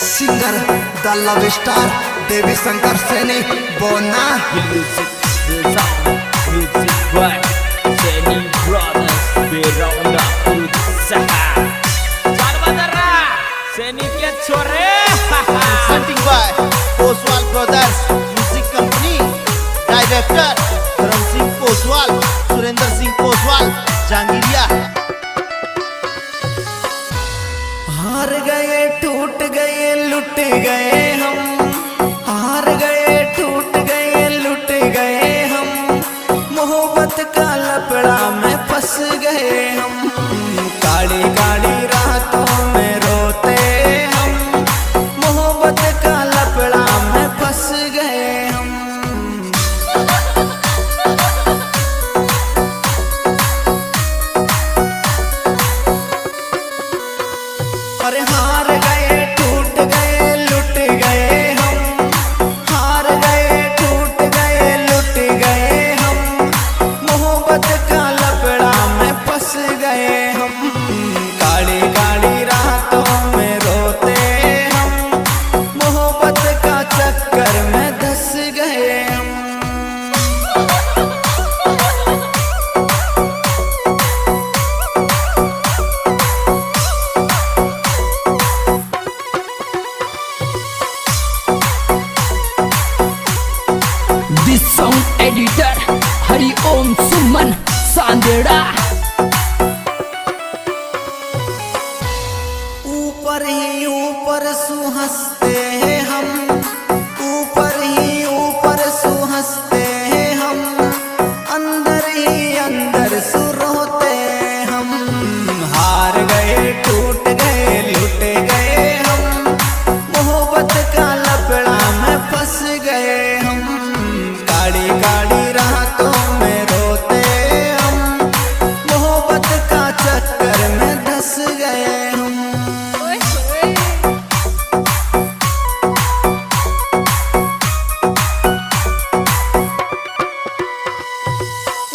Singer द love star देवी शंकर सैनी बोना music by Saini brothers बेरौंदा उत्साह जानबदरा सैनी के छोरे presenting by Oswal Brothers Music Company Director धर्म सिंह पोसवाल सुरेंद्र सिंह पोसवाल जहांगीरिया। हार गए टूट गए लुट गए हम, हार गए टूट गए लुट गए हम, मोहब्बत का लपड़ा में फंस गए हम, काली काली रातों में रोते हम, मोहब्बत का लपड़ा में फंस गए हम। अरे हार गए टूट गए लुट गए हम, हार गए टूट गए लुट गए हम, मोहब्बत का लपड़ा में फंस गए हम, काली काली रातों में रोते हम, मोहब्बत का चक्कर में धंस गए हम। दिस सॉन्ग एडिटर हरि ओम सुमन सांदेड़ा। ऊपर ही ऊपर सुहंसते हैं हम, ऊपर ही ऊपर सुहंसते हैं हम, अंदर ही अंदर सुरोते हम, हार गए टूट गए लुट गए हम, मोहब्बत का लपड़ा में फंस गए हम, काली काली रातों में रोते हम, मोहब्बत का चक्कर में धंस गए हम।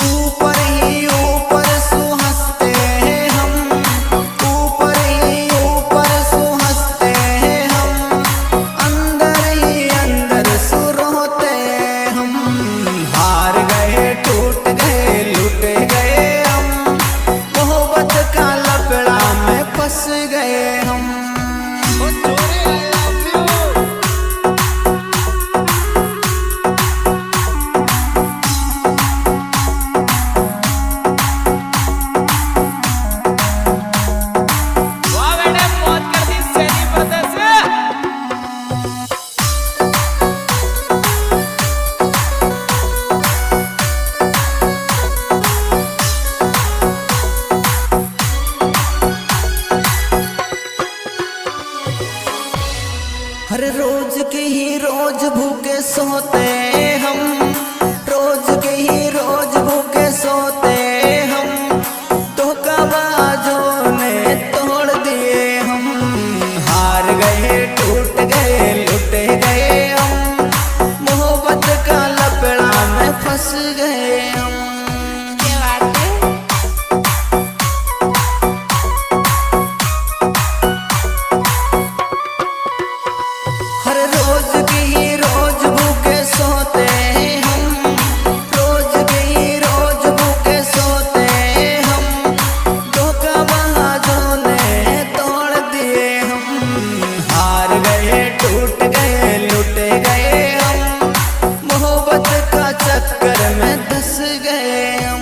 ऊपर ही ऊपर सुहंसते हैं हम, ऊपर ही ऊपर सुहंसते हैं हम, अंदर ही अंदर सुरोते हम, हार गए टूट गए लुट गए हम, मोहब्बत का लपड़ा में फंस गए हम। वाह बेटे मौत कर दी सैनी ब्रदर्स। हर रोज के ही रोज भूखे सोते हम, रोज के ही रोज भूखे सोते हम, धोखाबाजों ने तोड़ दिए हम, हार गए टूट गए लुट गए हम, मोहब्बत का लपड़ा में फंस गए हम। हर रोज के ही रोज भूखे सोते हम, रोज के ही रोज भूखे सोते हम, धोखाबाजों ने तोड़ दिए हम, हार गए टूट गए लुट गए हम, मोहब्बत का चक्कर में धंस गए हम।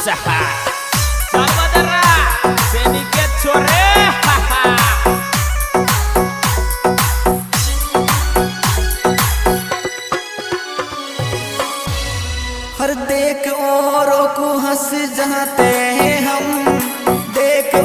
सहा चल बदरा सैनिक के छोरे हर देख औरों को हंस जाते हैं हम, देख